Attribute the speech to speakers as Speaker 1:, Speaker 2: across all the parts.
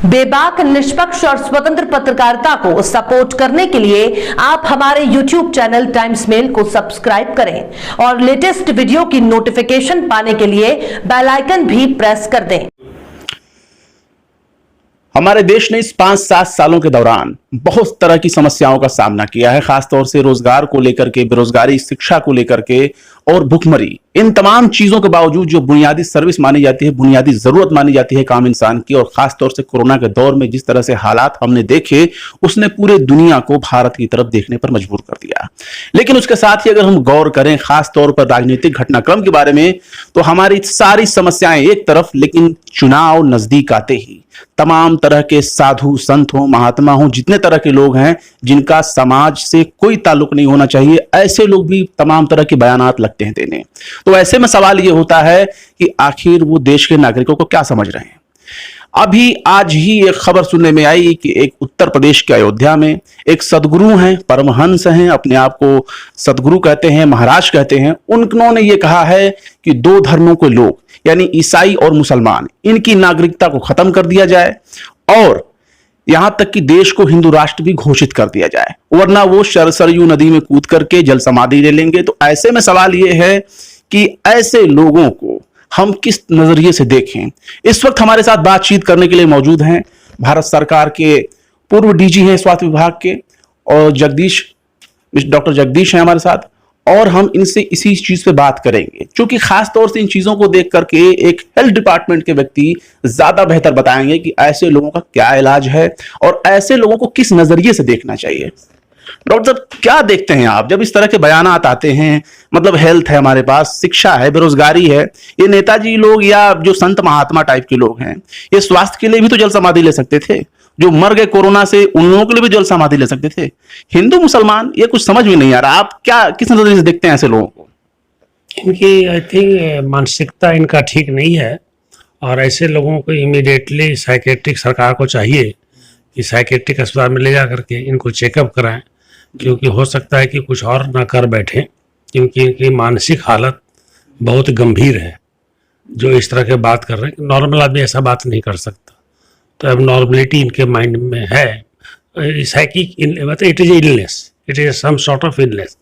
Speaker 1: बेबाक, निष्पक्ष और स्वतंत्र पत्रकारिता को सपोर्ट करने के लिए आप हमारे YouTube चैनल टाइम्स मेल को सब्सक्राइब करें और लेटेस्ट वीडियो की नोटिफिकेशन पाने के लिए बेल आइकन भी प्रेस कर दें।
Speaker 2: हमारे देश ने इस 5-7 सालों के दौरान बहुत तरह की समस्याओं का सामना किया है, खासतौर से रोजगार को लेकर के, बेरोजगारी, शिक्षा को लेकर के और भुखमरी। इन तमाम चीजों के बावजूद जो बुनियादी सर्विस मानी जाती है, बुनियादी जरूरत मानी जाती है काम इंसान की, और खासतौर से कोरोना के दौर में जिस तरह से हालात हमने देखे, उसने पूरे दुनिया को भारत की तरफ देखने पर मजबूर कर दिया। लेकिन उसके साथ ही अगर हम गौर करें खासतौर पर राजनीतिक घटनाक्रम के बारे में, तो हमारी सारी समस्याएं एक तरफ, लेकिन चुनाव नजदीक आते ही तमाम तरह के साधु संत हो, महात्मा हो, जितने तरह के लोग हैं जिनका समाज से कोई ताल्लुक नहीं होना चाहिए, ऐसे लोग भी तमाम तरह के बयानात लगते हैं देने। तो ऐसे में सवाल यह होता है कि आखिर वो देश के नागरिकों को क्या समझ रहे हैं। अभी आज ही एक खबर सुनने में आई कि एक उत्तर प्रदेश के अयोध्या में एक सदगुरु हैं, परमहंस हैं, अपने आप को सदगुरु कहते हैं, महाराज कहते हैं, उन्होंने ये कहा है कि दो धर्मों के लोग यानी ईसाई और मुसलमान, इनकी नागरिकता को खत्म कर दिया जाए और यहां तक कि देश को हिंदू राष्ट्र भी घोषित कर दिया जाए, वरना वो सरयू नदी में कूद करके जल समाधि ले लेंगे। तो ऐसे में सवाल ये है कि ऐसे लोगों को हम किस नजरिए से देखें। इस वक्त हमारे साथ बातचीत करने के लिए मौजूद हैं भारत सरकार के पूर्व डीजी हैं स्वास्थ्य विभाग के, और डॉक्टर जगदीश हैं हमारे साथ, और हम इनसे इसी चीज पे बात करेंगे, क्योंकि खास तौर से इन चीजों को देख करके एक हेल्थ डिपार्टमेंट के व्यक्ति ज्यादा बेहतर बताएंगे कि ऐसे लोगों का क्या इलाज है और ऐसे लोगों को किस नजरिए से देखना चाहिए। डॉक्टर साहब, क्या देखते हैं आप जब इस तरह के बयानात आते हैं? मतलब हेल्थ है हमारे पास, शिक्षा है, बेरोजगारी है, ये नेताजी लोग या जो संत महात्मा टाइप के लोग हैं, ये स्वास्थ्य के लिए भी तो जल समाधि ले सकते थे। जो मर गए कोरोना से, उन लोगों के लिए भी जल समाधि ले सकते थे। हिंदू मुसलमान, ये कुछ समझ में नहीं आ रहा। आप क्या किस नजरिए से देखते हैं ऐसे लोगों को?
Speaker 3: इनकी आई थिंक मानसिकता इनका ठीक नहीं है, और ऐसे लोगों को इमीडिएटली साइकेट्रिक सरकार को चाहिए कि साइकेट्रिक अस्पताल में ले जा करके इनको चेकअप कराएं, क्योंकि हो सकता है कि कुछ और ना कर बैठें, क्योंकि इनकी मानसिक हालत बहुत गंभीर है। जो इस तरह के बात कर रहे हैं, नॉर्मल आदमी ऐसा बात नहीं कर सकता। तो अब नॉर्मलिटी इनके माइंड में है, साइकिक मतलब it is illness, it is some sort of illness.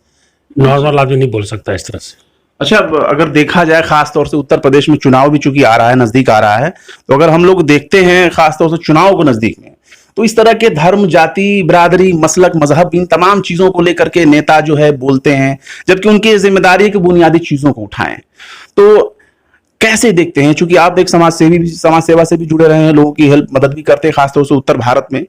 Speaker 3: Normal आदमी नहीं बोल सकता इस तरह से।
Speaker 2: अच्छा, अगर देखा जाए खासतौर से उत्तर प्रदेश में चुनाव भी चूंकि आ रहा है, नजदीक आ रहा है, तो अगर हम लोग देखते हैं खासतौर से चुनाव को नजदीक में, तो इस तरह के धर्म, जाति, बिरादरी, मसलक, मजहब, इन तमाम चीजों को लेकर के नेता जो है बोलते हैं, जबकि उनकी जिम्मेदारी है कि बुनियादी चीजों को उठाएं। तो कैसे देखते हैं, चूंकि आप एक समाज सेवा से भी जुड़े रहे हैं, लोगों की हेल्प मदद भी करते हैं खासतौर से उत्तर भारत में,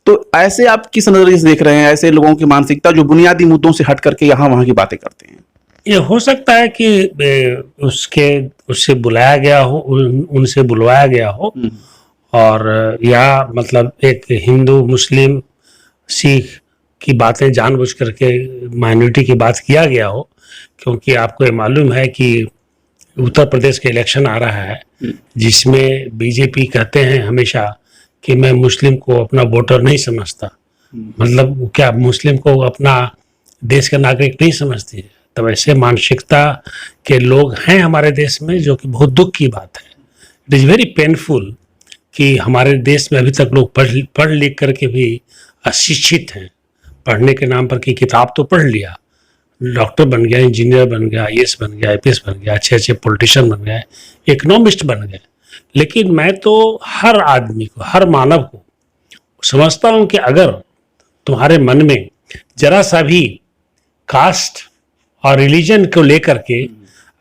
Speaker 2: तो ऐसे आप किस नजरिए से देख रहे हैं ऐसे लोगों की मानसिकता जो बुनियादी मुद्दों से हट करके यहाँ वहां की बातें करते हैं?
Speaker 3: ये हो सकता है कि उससे बुलाया गया हो, उनसे बुलवाया गया हो, और या मतलब एक हिंदू, मुस्लिम, सिख की बातें जानबूझ करके माइनॉरिटी की बात किया गया हो, क्योंकि आपको ये मालूम है कि उत्तर प्रदेश के इलेक्शन आ रहा है, जिसमें बीजेपी कहते हैं हमेशा कि मैं मुस्लिम को अपना वोटर नहीं समझता। मतलब क्या मुस्लिम को अपना देश का नागरिक नहीं समझती है? तब ऐसे मानसिकता के लोग हैं हमारे देश में, जो कि बहुत दुख की बात है। इट इज़ वेरी पेनफुल कि हमारे देश में अभी तक लोग पढ़ लिख करके भी अशिक्षित हैं। पढ़ने के नाम पर कि किताब तो पढ़ लिया, डॉक्टर बन गया, इंजीनियर बन गया, आईएएस बन गया, आईपीएस बन गया, अच्छे अच्छे पॉलिटिशियन बन गए, इकोनॉमिस्ट बन गए। लेकिन मैं तो हर आदमी को, हर मानव को समझता हूँ कि अगर तुम्हारे मन में जरा सा भी कास्ट और रिलीजन को लेकर के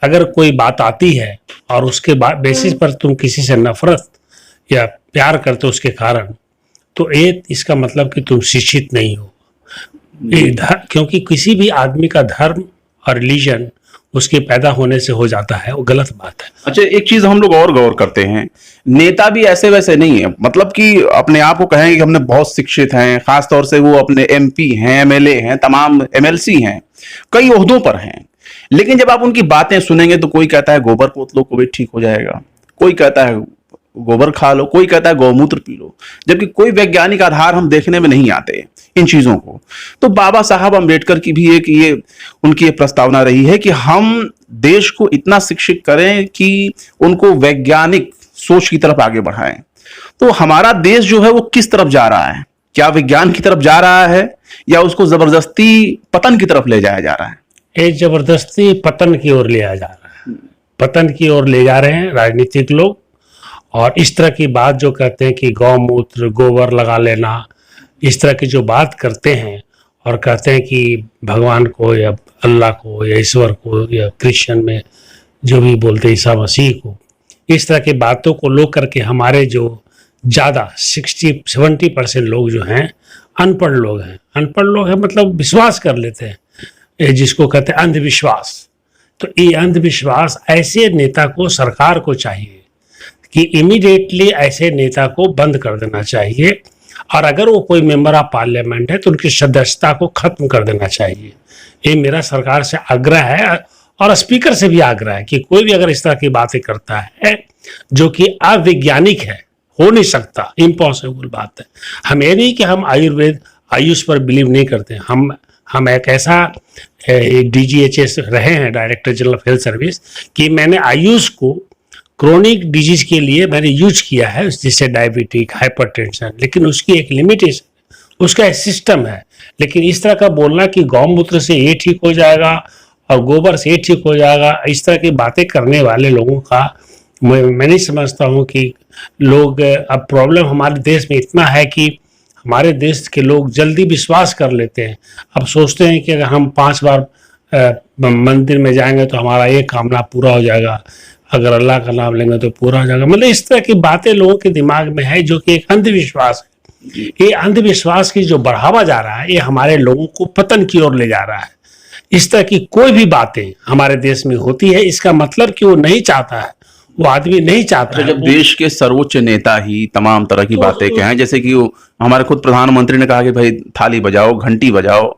Speaker 3: अगर कोई बात आती है और उसके बेसिस पर तुम किसी से नफरत या प्यार करते हो उसके कारण, तो इसका मतलब कि तुम शिक्षित नहीं हो। क्योंकि किसी भी आदमी का धर्म और रिलीजन उसके पैदा होने से हो जाता है, वो गलत बात है।
Speaker 2: अच्छा, एक चीज हम लोग और गौर करते हैं, नेता भी ऐसे वैसे नहीं है, मतलब कि अपने आप को कहेंगे कि हमने बहुत शिक्षित हैं, खासतौर से वो अपने एमपी हैं, एमएलए हैं, तमाम एमएलसी हैं, कई ओहदों पर हैं, लेकिन जब आप उनकी बातें सुनेंगे तो कोई कहता है गोबर पोत लो कोविड ठीक हो जाएगा, कोई कहता है गोबर खा लो, कोई कहता है गौमूत्र पी लो, जबकि कोई वैज्ञानिक आधार हम देखने में नहीं आते इन चीजों को। तो बाबा साहब अम्बेडकर की भी एक उनकी प्रस्तावना रही है कि हम देश को इतना शिक्षित करें कि उनको वैज्ञानिक सोच की तरफ आगे बढ़ाएं। तो हमारा देश जो है वो किस तरफ जा रहा है? क्या विज्ञान की तरफ जा रहा है या उसको जबरदस्ती पतन की तरफ ले जाया जा रहा है?
Speaker 3: ये जबरदस्ती पतन की ओर ले जा रहा है, पतन की ओर ले जा रहे हैं राजनीतिक लोग। और इस तरह की बात जो कहते हैं कि गौमूत्र गोबर लगा लेना, इस तरह की जो बात करते हैं और कहते हैं कि भगवान को या अल्लाह को या ईश्वर को या क्रिश्चियन में जो भी बोलते हैं ईसा मसीह को, इस तरह की बातों को लो करके हमारे जो ज़्यादा 60-70% लोग जो हैं अनपढ़ लोग हैं। अनपढ़ लोग हैं मतलब विश्वास कर लेते हैं, ये जिसको कहते हैं अंधविश्वास। तो ये अंधविश्वास, ऐसे नेता को, सरकार को चाहिए कि इमीडिएटली ऐसे नेता को बंद कर देना चाहिए। और अगर वो कोई मेंबर ऑफ पार्लियामेंट है तो उनकी सदस्यता को खत्म कर देना चाहिए। ये मेरा सरकार से आग्रह है और स्पीकर से भी आग्रह है कि कोई भी अगर इस तरह की बातें करता है जो कि अवैज्ञानिक है, हो नहीं सकता, इम्पॉसिबल बात है। हम ये नहीं कि हम आयुर्वेद आयुष पर बिलीव नहीं करते। हम एक ऐसा DGHS रहे हैं, director general of health service, कि मैंने आयुष को क्रोनिक डिजीज के लिए मैंने यूज किया है, जिससे डायबिटिक, हाइपरटेंशन, लेकिन उसकी एक लिमिटेशन, उसका एक सिस्टम है। लेकिन इस तरह का बोलना कि गौमूत्र से ये ठीक हो जाएगा और गोबर से ये ठीक हो जाएगा, इस तरह की बातें करने वाले लोगों का मैं नहीं समझता हूँ कि लोग, अब प्रॉब्लम हमारे देश में इतना है कि हमारे देश के लोग जल्दी विश्वास कर लेते हैं। अब सोचते हैं कि अगर हम 5 बार मंदिर में जाएंगे तो हमारा ये कामना पूरा हो जाएगा, अगर अल्लाह का नाम लेंगे तो पूरा हो जाएगा। मतलब इस तरह की बातें लोगों के दिमाग में है, जो कि एक अंधविश्वास है। ये अंधविश्वास की जो बढ़ावा जा रहा है, ये हमारे लोगों को पतन की ओर ले जा रहा है। इस तरह की कोई भी बातें हमारे देश में होती है, इसका मतलब कि वो नहीं चाहता है, वो आदमी नहीं चाहता है।
Speaker 2: जब देश के सर्वोच्च नेता ही तमाम तरह की बातें कहें, जैसे कि हमारे खुद प्रधानमंत्री ने कहा कि भाई थाली बजाओ, घंटी बजाओ,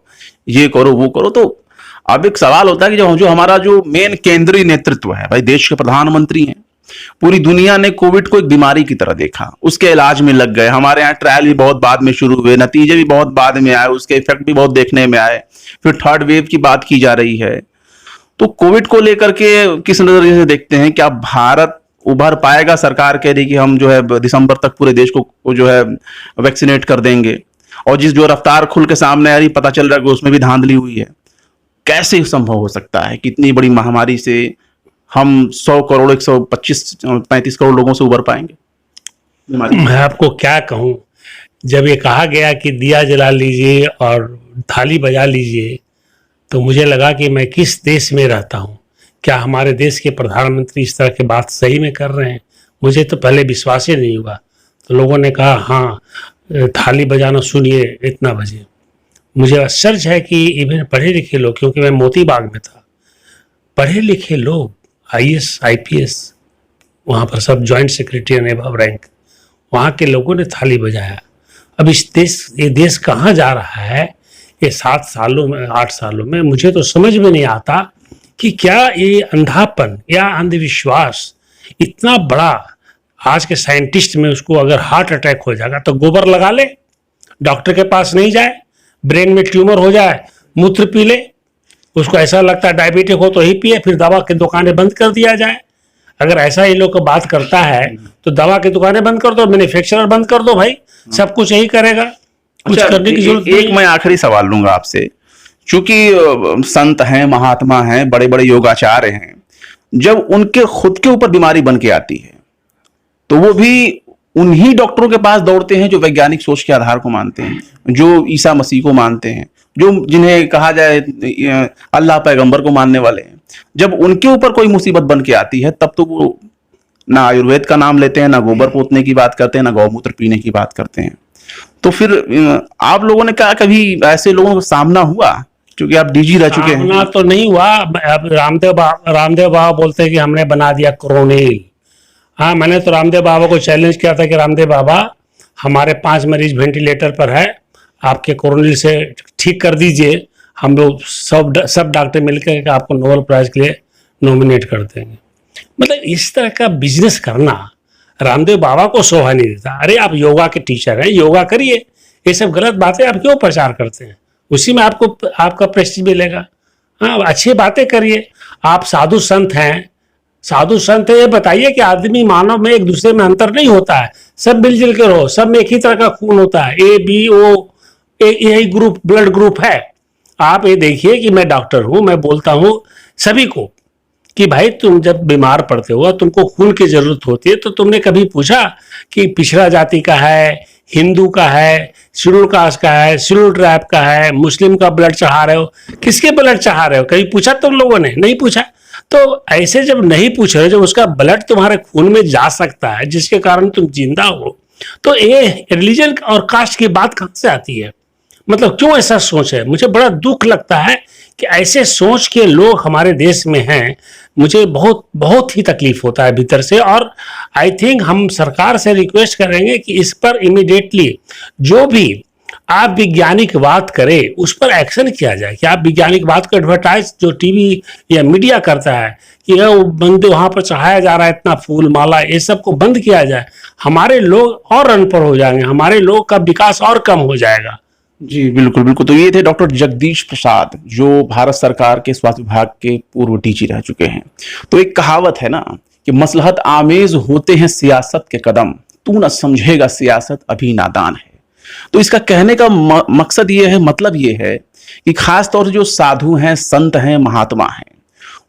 Speaker 2: ये करो वो करो, तो अब एक सवाल होता है कि जो हमारा जो मेन केंद्रीय नेतृत्व है, भाई देश के प्रधानमंत्री हैं, पूरी दुनिया ने कोविड को एक बीमारी की तरह देखा, उसके इलाज में लग गए। हमारे यहाँ ट्रायल भी बहुत बाद में शुरू हुए, नतीजे भी बहुत बाद में आए, उसके इफेक्ट भी बहुत देखने में आए, फिर थर्ड वेव की बात की जा रही है। तो कोविड को लेकर के किस नजरिए से देखते हैं? क्या भारत उभर पाएगा? सरकार कह रही कि हम जो है दिसंबर तक पूरे देश को जो है वैक्सीनेट कर देंगे, और जिस जो रफ्तार खुल के सामने आ रही, पता चल रहा है कि उसमें भी धांधली हुई है। कैसे संभव हो सकता है कि इतनी बड़ी महामारी से हम 100 करोड़ 125-35 करोड़ लोगों से उबर पाएंगे?
Speaker 3: मैं आपको क्या कहूं, जब ये कहा गया कि दिया जला लीजिए और थाली बजा लीजिए, तो मुझे लगा कि मैं किस देश में रहता हूं। क्या हमारे देश के प्रधानमंत्री इस तरह की बात सही में कर रहे हैं? मुझे तो पहले विश्वास ही नहीं हुआ। तो लोगों ने कहा हाँ थाली बजाना सुनिए इतना बजे। मुझे आश्चर्य है कि इवन पढ़े लिखे लोग, क्योंकि मैं मोती बाग में था, पढ़े लिखे लोग IAS IPS वहाँ पर सब joint secretary and above rank, वहाँ के लोगों ने थाली बजाया। अब ये देश कहाँ जा रहा है? ये 7 सालों में 8 सालों में मुझे तो समझ में नहीं आता कि क्या ये अंधापन या अंधविश्वास इतना बड़ा। आज के साइंटिस्ट में उसको अगर हार्ट अटैक हो जाएगा तो गोबर लगा ले, डॉक्टर के पास नहीं जाए, ब्रेन में ट्यूमर हो जाए, मूत्र पी ले, उसको ऐसा लगता है डायबिटिक हो तो ही पिए, फिर दवा की दुकानें बंद कर दिया जाए। अगर ऐसा ही लोग बात करता है तो दवा की दुकानें बंद कर दो, मैन्युफैक्चरर बंद कर दो, भाई सब कुछ यही करेगा, कुछ करने की जरूरत नहीं।
Speaker 2: एक मैं आखिरी सवाल लूंगा आपसे, क्योंकि संत हैं, महात्मा हैं, बड़े बड़े योगाचार्य हैं, जब उनके खुद के ऊपर बीमारी बन के आती है तो वो भी उन्हीं डॉक्टरों के पास दौड़ते हैं जो वैज्ञानिक सोच के आधार को मानते हैं, जो ईसा मसीह को मानते हैं, जो जिन्हें कहा जाए अल्लाह पैगंबर को मानने वाले हैं। जब उनके ऊपर कोई मुसीबत बन के आती है तब तो वो ना आयुर्वेद का नाम लेते हैं, ना गोबर पोतने की बात करते हैं, ना गौमूत्र पीने की बात करते हैं। तो फिर आप लोगों ने क्या कभी ऐसे लोगों का सामना हुआ? क्योंकि आप DG रह चुके हैं।
Speaker 3: सामना तो नहीं हुआ। अब रामदेव बाबा बोलते हैं कि हमने बना दिया कोरोनिल। हाँ, मैंने तो रामदेव बाबा को चैलेंज किया था कि रामदेव बाबा हमारे 5 मरीज वेंटिलेटर पर है, आपके कोरोनिल से ठीक कर दीजिए, हम लोग सब डॉक्टर मिलकर आपको नोबेल प्राइज के लिए नॉमिनेट कर देंगे। मतलब इस तरह का बिजनेस करना रामदेव बाबा को शोभा नहीं देता। अरे आप योगा के टीचर हैं, योगा करिए, ये सब गलत बातें आप क्यों प्रचार करते हैं? उसी में आपका प्रेस्टीज मिलेगा। हाँ, अच्छी बातें करिए। आप साधु संत हैं, साधु संत ये बताइए कि आदमी मानव में एक दूसरे में अंतर नहीं होता है, सब मिलजुल के रहो, सब में एक ही तरह का खून होता है, ए बी ओ यही ग्रुप ब्लड ग्रुप है। आप ये देखिए कि मैं डॉक्टर हूं, मैं बोलता हूं सभी को कि भाई तुम जब बीमार पड़ते हो, तुमको खून की जरूरत होती है, तो तुमने कभी पूछा कि पिछड़ा जाति का है, हिंदू का है, शेड्यूल कास्ट का है, शेड्यूल ट्राइब का है, मुस्लिम का ब्लड चढ़ा रहे हो, किसके ब्लड चढ़ा रहे हो? कभी पूछा तुम लोगों ने? नहीं पूछा। तो ऐसे जब नहीं पूछ रहे, जब उसका ब्लड तुम्हारे खून में जा सकता है, जिसके कारण तुम जिंदा हो, तो ये रिलीजन और कास्ट की बात कहां से आती है? मतलब क्यों ऐसा सोच है? मुझे बड़ा दुख लगता है कि ऐसे सोच के लोग हमारे देश में हैं। मुझे बहुत बहुत ही तकलीफ होता है भीतर से। और आई थिंक हम सरकार से रिक्वेस्ट करेंगे कि इस पर इमीडिएटली जो भी आप वैज्ञानिक बात करें उस पर एक्शन किया जाए। कि आप वैज्ञानिक बात को एडवर्टाइज जो टीवी या मीडिया करता है कि वो बंदे वहां पर चढ़ाया जा रहा है इतना फूल माला, ये सब को बंद किया जाए। हमारे लोग और अनपढ़ हो जाएंगे, हमारे लोग का विकास और कम हो जाएगा।
Speaker 2: जी बिल्कुल बिल्कुल। तो ये थे डॉक्टर जगदीश प्रसाद, जो भारत सरकार के स्वास्थ्य विभाग के पूर्व डीजी रह चुके हैं। तो एक कहावत है ना कि मसलहत आमेज होते हैं सियासत के कदम, तू न समझेगा सियासत अभी नादान है। तो इसका कहने का मकसद ये है, मतलब ये है कि खास तौर से जो साधु हैं, संत हैं, महात्मा हैं,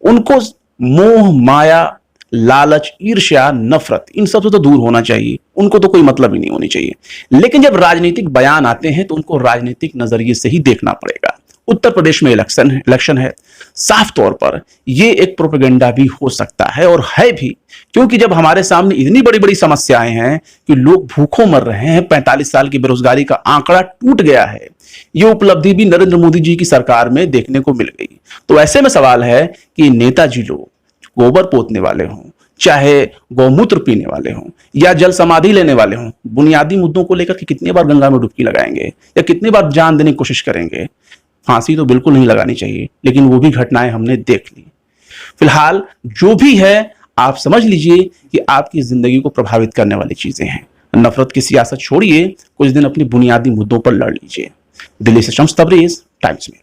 Speaker 2: उनको मोह माया, लालच, ईर्ष्या, नफरत, इन सब से तो दूर होना चाहिए। उनको तो कोई मतलब ही नहीं होनी चाहिए। लेकिन जब राजनीतिक बयान आते हैं तो उनको राजनीतिक नजरिए से ही देखना पड़ेगा। उत्तर प्रदेश में इलेक्शन है, साफ तौर पर यह एक प्रोपेगेंडा भी हो सकता है, और है भी, क्योंकि जब हमारे सामने इतनी बड़ी बड़ी समस्याएं हैं कि लोग भूखों मर रहे हैं, 45 साल की बेरोजगारी का आंकड़ा टूट गया है, ये उपलब्धि भी नरेंद्र मोदी जी की सरकार में देखने को मिल गई। तो ऐसे में सवाल है कि नेताजी लोग गोबर पोतने वाले हों, चाहे गौमूत्र पीने वाले हों, या जल समाधि लेने वाले हों, बुनियादी मुद्दों को लेकर के कितनी बार गंगा में डुबकी लगाएंगे या कितनी बार जान देने की कोशिश करेंगे? फांसी तो बिल्कुल नहीं लगानी चाहिए, लेकिन वो भी घटनाएं हमने देख ली। फिलहाल जो भी है, आप समझ लीजिए कि आपकी जिंदगी को प्रभावित करने वाली चीजें हैं। नफरत की सियासत छोड़िए, कुछ दिन अपनी बुनियादी मुद्दों पर लड़ लीजिए। दिल्ली से शम्स तबरेज, टाइम्स में।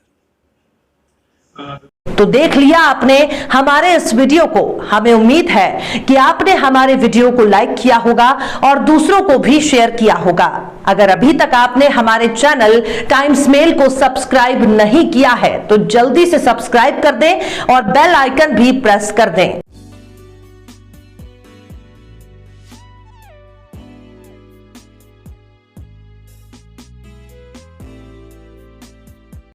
Speaker 1: तो देख लिया आपने हमारे इस वीडियो को। हमें उम्मीद है कि आपने हमारे वीडियो को लाइक किया होगा और दूसरों को भी शेयर किया होगा। अगर अभी तक आपने हमारे चैनल टाइम्स मेल को सब्सक्राइब नहीं किया है तो जल्दी से सब्सक्राइब कर दें और बेल आइकन भी प्रेस कर दें।